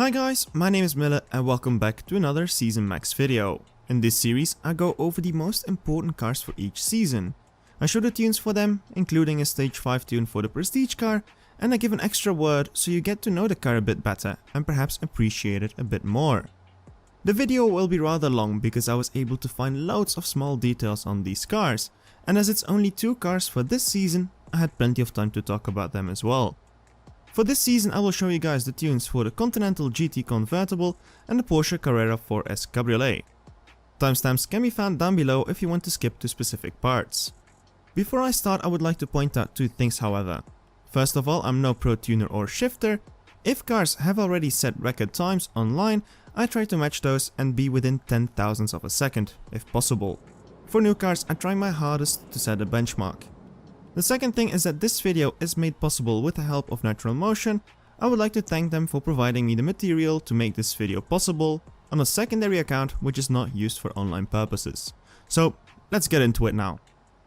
Hi guys, my name is Miller and welcome back to another Season Max video. In this series I go over the most important cars for each season. I show the tunes for them, including a stage 5 tune for the prestige car, and I give an extra word so you get to know the car a bit better and perhaps appreciate it a bit more. The video will be rather long because I was able to find loads of small details on these cars, and as it's only 2 cars for this season, I had plenty of time to talk about them as well. For this season I will show you guys the tunes for the Continental GT Convertible and the Porsche Carrera 4S Cabriolet. Timestamps can be found down below if you want to skip to specific parts. Before I start I would like to point out 2 things however. First of all, I'm no pro tuner or shifter. If cars have already set record times online, I try to match those and be within 10,000ths of a second, if possible. For new cars I try my hardest to set a benchmark. The second thing is that this video is made possible with the help of Natural Motion. I would like to thank them for providing me the material to make this video possible on a secondary account which is not used for online purposes. So let's get into it now.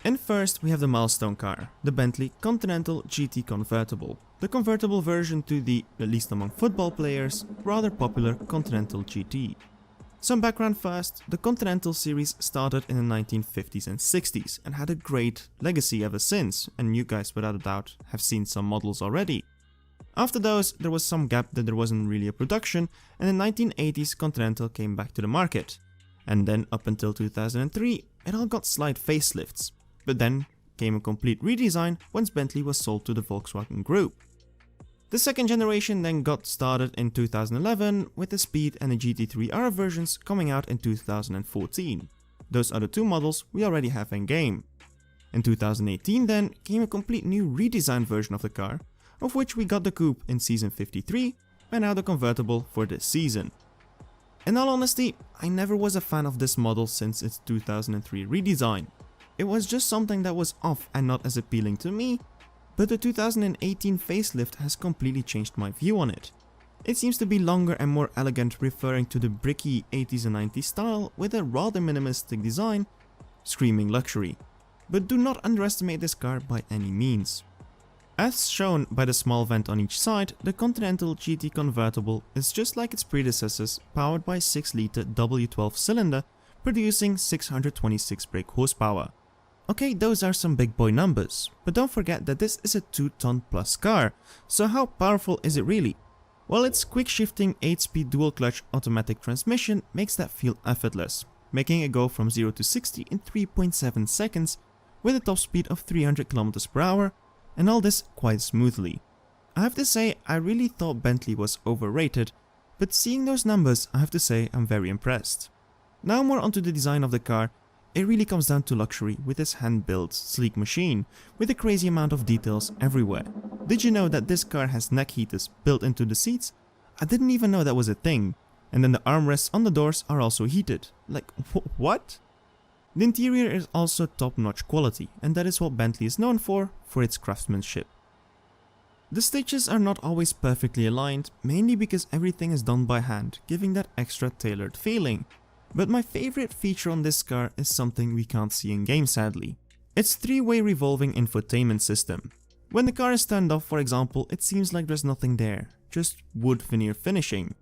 And first we have the milestone car, the Bentley Continental GT Convertible. The convertible version to the, at least among football players, rather popular Continental GT. Some background first, the Continental series started in the 1950s and 60s and had a great legacy ever since, and you guys without a doubt have seen some models already. After those there was some gap that there wasn't really a production, and in the 1980s Continental came back to the market. And then up until 2003 it all got slight facelifts, but then came a complete redesign once Bentley was sold to the Volkswagen Group. The second generation then got started in 2011 with the Speed and the GT3R versions coming out in 2014. Those are the 2 models we already have in game. In 2018 then came a complete new redesigned version of the car, of which we got the coupe in season 53 and now the convertible for this season. In all honesty, I never was a fan of this model since its 2003 redesign. It was just something that was off and not as appealing to me. But the 2018 facelift has completely changed my view on it. It seems to be longer and more elegant, referring to the bricky 80s and 90s style with a rather minimalistic design, screaming luxury. But do not underestimate this car by any means. As shown by the small vent on each side, the Continental GT Convertible is just like its predecessors, powered by a 6-litre W12 cylinder producing 626 brake horsepower. Okay, those are some big boy numbers, but don't forget that this is a 2-ton plus car, so how powerful is it really? Well, its quick shifting 8-speed dual clutch automatic transmission makes that feel effortless, making it go from 0 to 60 in 3.7 seconds with a top speed of 300 km per hour, and all this quite smoothly. I have to say I really thought Bentley was overrated, but seeing those numbers I have to say I'm very impressed. Now more onto the design of the car. It really comes down to luxury with this hand-built, sleek machine with a crazy amount of details everywhere. Did you know that this car has neck heaters built into the seats? I didn't even know that was a thing. And then the armrests on the doors are also heated. Like, what? The interior is also top-notch quality, and that is what Bentley is known for its craftsmanship. The stitches are not always perfectly aligned, mainly because everything is done by hand, giving that extra tailored feeling. But my favorite feature on this car is something we can't see in game sadly. Its 3-way revolving infotainment system. When the car is turned off, for example, it seems like there's nothing there, just wood veneer finishing.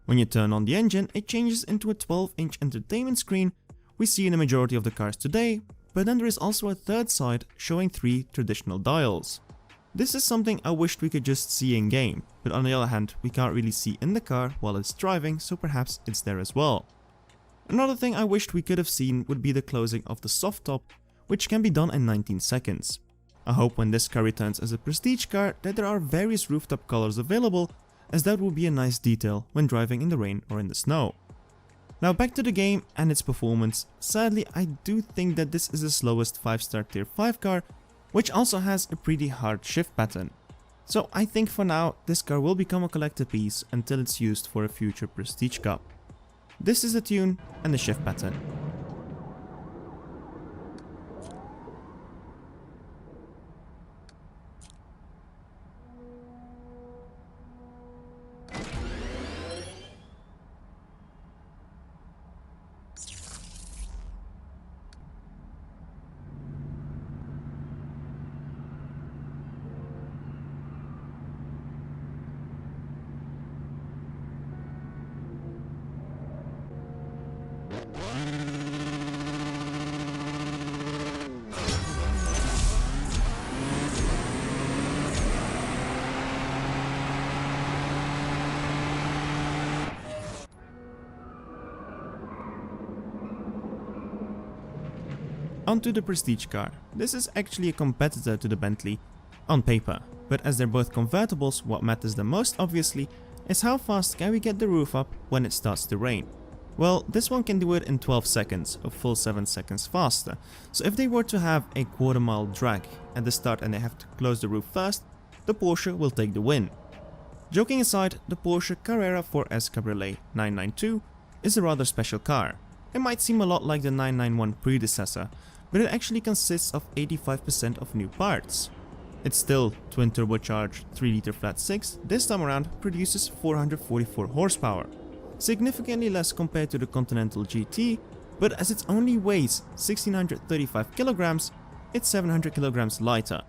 When you turn on the engine, it changes into a 12-inch entertainment screen we see in the majority of the cars today, but then there is also a third side showing 3 traditional dials. This is something I wished we could just see in game, but on the other hand, we can't really see in the car while it's driving, so perhaps it's there as well. Another thing I wished we could have seen would be the closing of the soft top, which can be done in 19 seconds. I hope when this car returns as a prestige car that there are various rooftop colors available, as that would be a nice detail when driving in the rain or in the snow. Now back to the game and its performance. Sadly I do think that this is the slowest 5-star tier 5 car, which also has a pretty hard shift pattern. So I think for now this car will become a collector piece until it's used for a future prestige cup. This is the tune and the shift pattern. Onto the prestige car. This is actually a competitor to the Bentley on paper, but as they're both convertibles, what matters the most obviously is how fast can we get the roof up when it starts to rain. Well, this one can do it in 12 seconds, a full 7 seconds faster. So if they were to have a quarter-mile drag at the start and they have to close the roof first, the Porsche will take the win. Joking aside, the Porsche Carrera 4S Cabriolet 992 is a rather special car. It might seem a lot like the 991 predecessor, but it actually consists of 85% of new parts. Its still twin turbocharged 3-liter flat 6 this time around produces 444 horsepower, significantly less compared to the Continental GT, but as it only weighs 1635 kilograms, it's 700 kilograms lighter,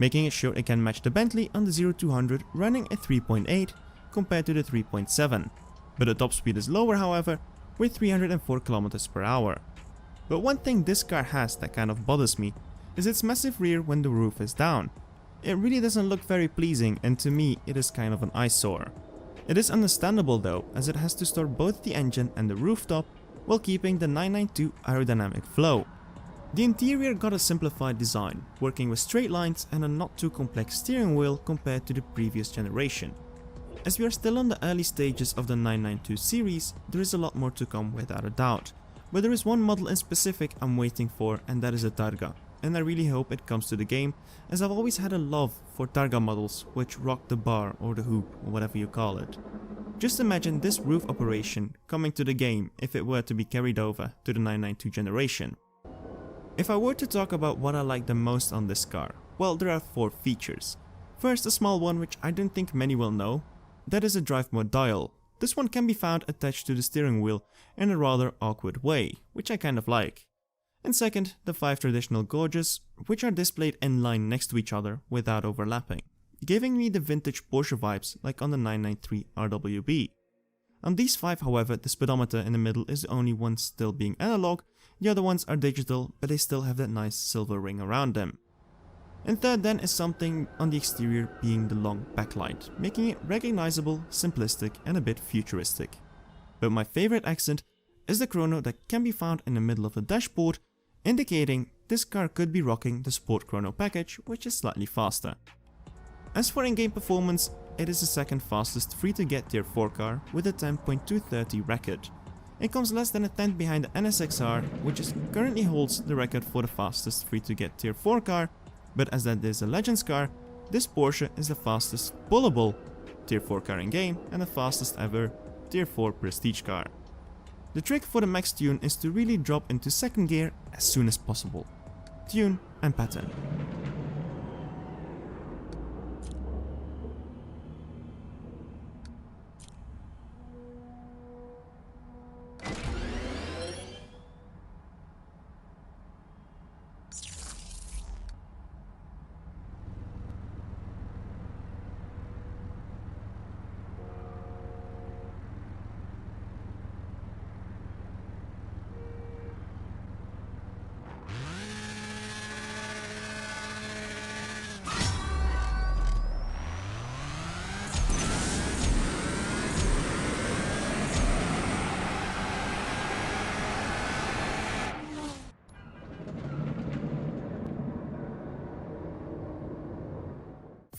making it sure it can match the Bentley on the 0-200 running at 3.8 compared to the 3.7, but the top speed is lower however, with 304 km per hour. But one thing this car has that kind of bothers me is its massive rear when the roof is down. It really doesn't look very pleasing, and to me it is kind of an eyesore. It is understandable though, as it has to store both the engine and the rooftop while keeping the 992 aerodynamic flow. The interior got a simplified design, working with straight lines and a not too complex steering wheel compared to the previous generation. As we are still on the early stages of the 992 series, there is a lot more to come without a doubt. But there is one model in specific I'm waiting for, and that is a Targa. And I really hope it comes to the game, as I've always had a love for Targa models which rock the bar or the hoop or whatever you call it. Just imagine this roof operation coming to the game if it were to be carried over to the 992 generation. If I were to talk about what I like the most on this car, well, there are 4 features. First, a small one which I don't think many will know, that is a drive mode dial. This one can be found attached to the steering wheel in a rather awkward way, which I kind of like. And second, the 5 traditional gauges, which are displayed in line next to each other without overlapping, giving me the vintage Porsche vibes like on the 993 RWB. On these 5 however, the speedometer in the middle is the only one still being analog, the other ones are digital, but they still have that nice silver ring around them. And third then is something on the exterior being the long backlight, making it recognizable, simplistic and a bit futuristic. But my favorite accent is the chrono that can be found in the middle of the dashboard, indicating this car could be rocking the Sport Chrono package, which is slightly faster. As for in-game performance, it is the second fastest free-to-get Tier 4 car with a 10.230 record. It comes less than a tenth behind the NSXR, which currently holds the record for the fastest free-to-get Tier 4 car, but as that is a Legends car, this Porsche is the fastest pullable Tier 4 car in-game and the fastest ever Tier 4 prestige car. The trick for the max tune is to really drop into second gear as soon as possible. Tune and pattern.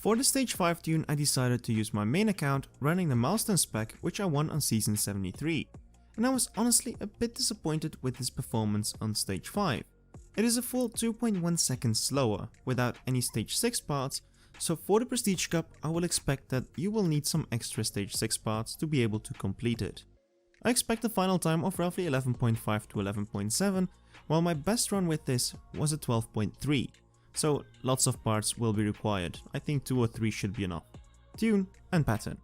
For the stage 5 tune, I decided to use my main account running the milestone spec which I won on season 73, and I was honestly a bit disappointed with his performance on stage 5. It is a full 2.1 seconds slower without any stage 6 parts, so for the Prestige Cup I will expect that you will need some extra stage 6 parts to be able to complete it. I expect a final time of roughly 11.5 to 11.7, while my best run with this was a 12.3. So lots of parts will be required. I think 2 or 3 should be enough. Tune and pattern.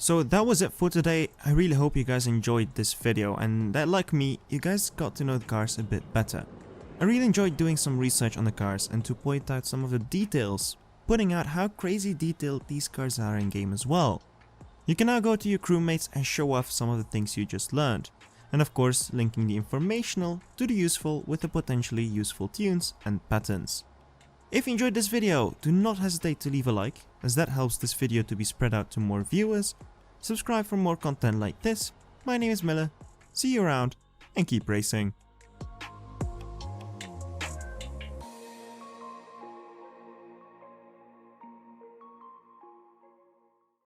So that was it for today. I really hope you guys enjoyed this video and that, like me, you guys got to know the cars a bit better. I really enjoyed doing some research on the cars and to point out some of the details, putting out how crazy detailed these cars are in game as well. You can now go to your crewmates and show off some of the things you just learned, and of course linking the informational to the useful with the potentially useful tunes and patterns. If you enjoyed this video, do not hesitate to leave a like, as that helps this video to be spread out to more viewers. Subscribe for more content like this. My name is Miller, see you around, and keep racing.